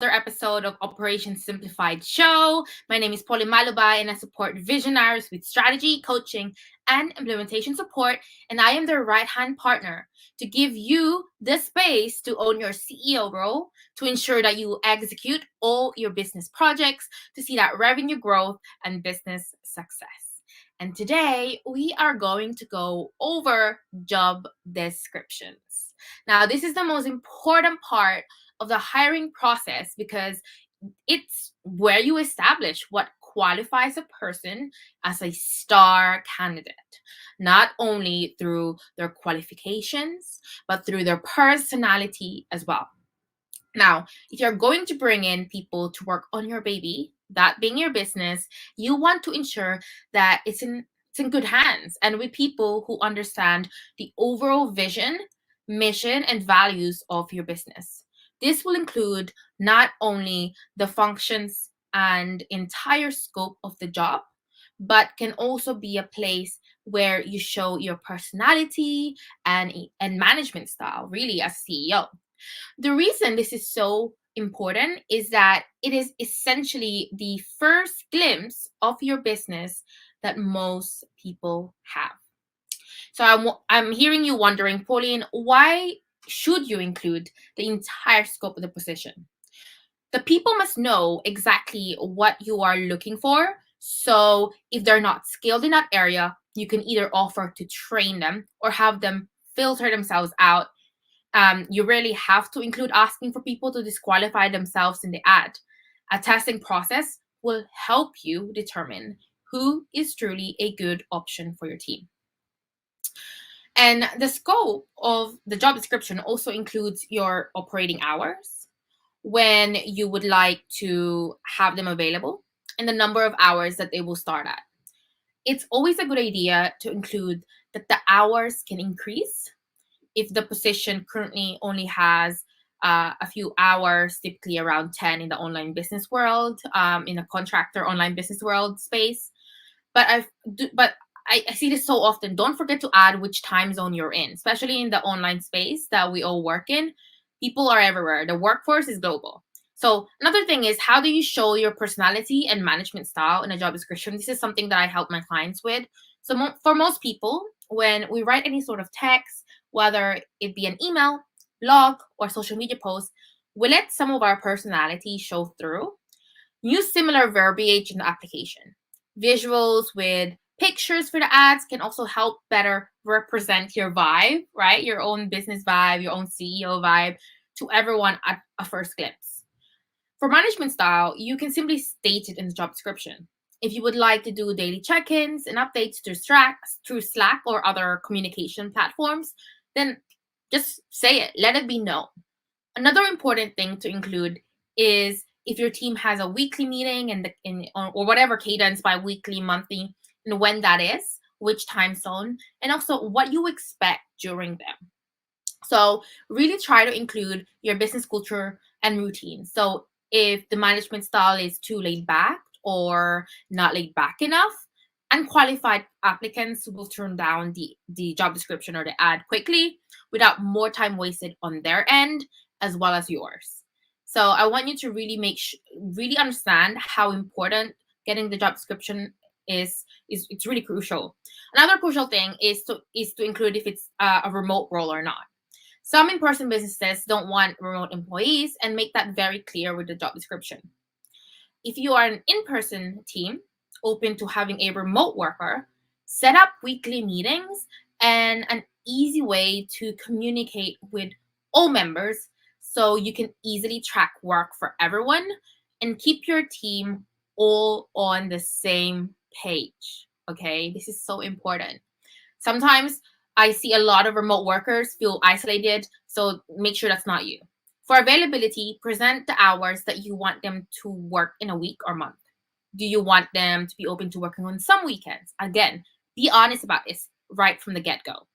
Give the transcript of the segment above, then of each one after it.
another episode of Operation Simplified Show. My name is Polly Malubay and I support visionaries with strategy, coaching, and implementation support. And I am their right hand partner to give you the space to own your CEO role, to ensure that you execute all your business projects, to see that revenue growth and business success. And today we are going to go over job descriptions. Now, this is the most important part of the hiring process because it's where you establish what qualifies a person as a star candidate, not only through their qualifications, but through their personality as well. Now, if you're going to bring in people to work on your baby, that being your business, you want to ensure that it's in good hands and with people who understand the overall vision, mission, and values of your business. This will include not only the functions and entire scope of the job, but can also be a place where you show your personality and management style, really, as CEO. The reason this is so important is that it is essentially the first glimpse of your business that most people have. So I'm hearing you wondering, Pauline, why should you include the entire scope of the position? The people must know exactly what you are looking for. So if they're not skilled in that area, you can either offer to train them or have them filter themselves out. You really have to include asking for people to disqualify themselves in the ad. A testing process will help you determine who is truly a good option for your team. And the scope of the job description also includes your operating hours, when you would like to have them available, and the number of hours that they will start at. It's always a good idea to include that the hours can increase if the position currently only has a few hours, typically around 10 in the online business world, in a contractor online business world space. But I see this so often. Don't forget to add which time zone you're in, especially in the online space that we all work in. People are everywhere. The workforce is global. So another thing is, how do you show your personality and management style in a job description? This is something that I help my clients with. So for most people, when we write any sort of text, whether it be an email, blog, or social media post, we let some of our personality show through. Use similar verbiage in the application. Visuals with pictures for the ads can also help better represent your vibe, right? Your own business vibe, your own CEO vibe to everyone at a first glimpse. For management style, you can simply state it in the job description. If you would like to do daily check-ins and updates through Slack or other communication platforms, then just say it, let it be known. Another important thing to include is if your team has a weekly meeting or whatever cadence, by weekly, monthly, and when that is, which time zone, and also what you expect during them. So really try to include your business culture and routine. So if the management style is too laid back or not laid back enough, unqualified applicants will turn down the job description or the ad quickly without more time wasted on their end as well as yours. So I want you to really understand how important getting the job description is it's really crucial. Another crucial thing is to include if it's a remote role or not. Some in-person businesses don't want remote employees and make that very clear with the job description. If you are an in-person team open to having a remote worker, set up weekly meetings and an easy way to communicate with all members so you can easily track work for everyone and keep your team all on the same page. Okay, this is so important. Sometimes I see a lot of remote workers feel isolated, so make sure that's not you. For availability, present the hours that you want them to work in a week or month. Do you want them to be open to working on some weekends? Again, be honest about this right from the get go.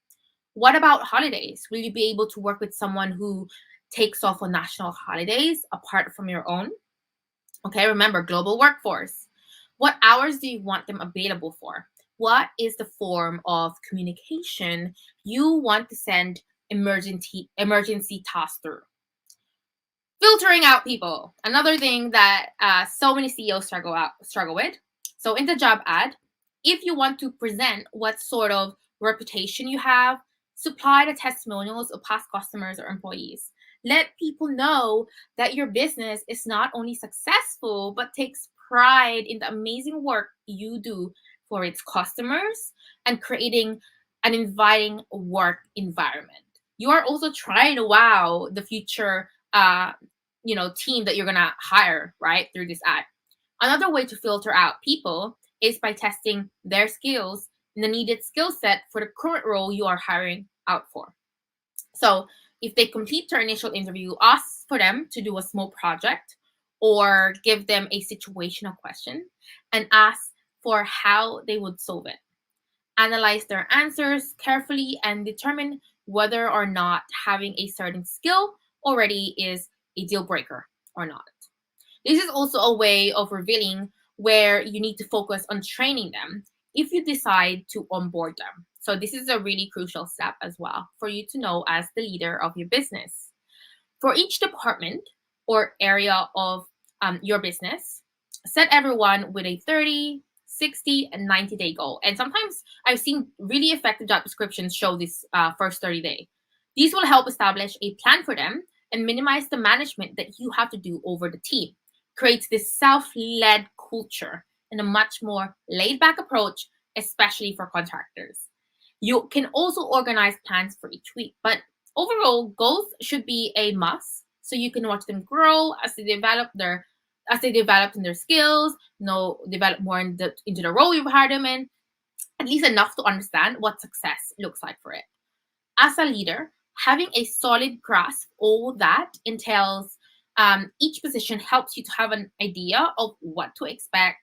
What about holidays? Will you be able to work with someone who takes off on national holidays apart from your own? Okay, remember, global workforce. What hours do you want them available for? What is the form of communication you want to send emergency tasks through? Filtering out people, another thing that so many CEOs struggle with. So in the job ad, if you want to present what sort of reputation you have, supply the testimonials of past customers or employees. Let people know that your business is not only successful but takes pride in the amazing work you do for its customers and creating an inviting work environment. You are also trying to wow the future team that you're gonna hire, right, through this ad. Another way to filter out people is by testing their skills and the needed skill set for the current role you are hiring out for. So if they complete their initial interview, ask for them to do a small project or give them a situational question and ask for how they would solve it. Analyze their answers carefully and determine whether or not having a certain skill already is a deal breaker or not. This is also a way of revealing where you need to focus on training them if you decide to onboard them. So, this is a really crucial step as well for you to know as the leader of your business. For each department or area of your business, set everyone with a 30, 60, and 90-day goal. And sometimes I've seen really effective job descriptions show this first 30 day. These will help establish a plan for them and minimize the management that you have to do over the team. Creates this self-led culture and a much more laid-back approach, especially for contractors. You can also organize plans for each week, but overall goals should be a must so you can watch them grow as they develop in their skills, develop more into the role you've hired them in, at least enough to understand what success looks like for it. As a leader, having a solid grasp all that entails each position helps you to have an idea of what to expect,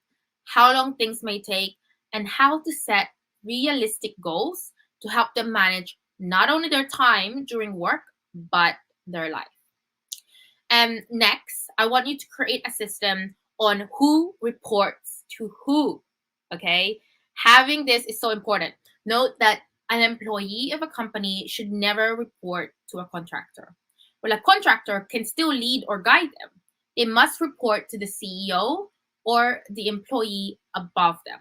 how long things may take, and how to set realistic goals to help them manage not only their time during work, but their life. And next, I want you to create a system on who reports to who. Okay? Having this is so important. Note that an employee of a company should never report to a contractor. Well, a contractor can still lead or guide them. They must report to the CEO or the employee above them.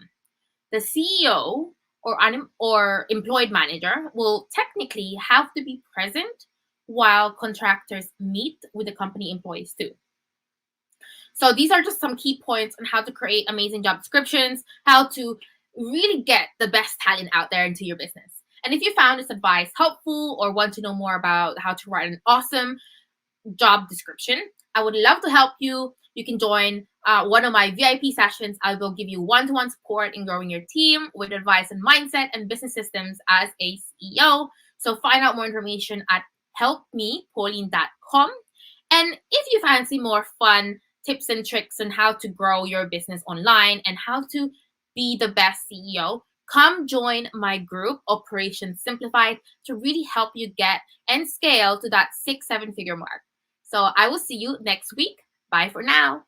The CEO or employed manager will technically have to be present while contractors meet with the company employees too. So these are just some key points on how to create amazing job descriptions, how to really get the best talent out there into your business. And if you found this advice helpful or want to know more about how to write an awesome job description, I would love to help you. You can join one of my VIP sessions. I will give you one-to-one support in growing your team with advice and mindset and business systems as a CEO. So find out more information at helpmepauline.com. And if you fancy more fun tips and tricks on how to grow your business online and how to be the best CEO, come join my group, Operation Simplified, to really help you get and scale to that 6-7 figure mark. So I will see you next week. Bye for now.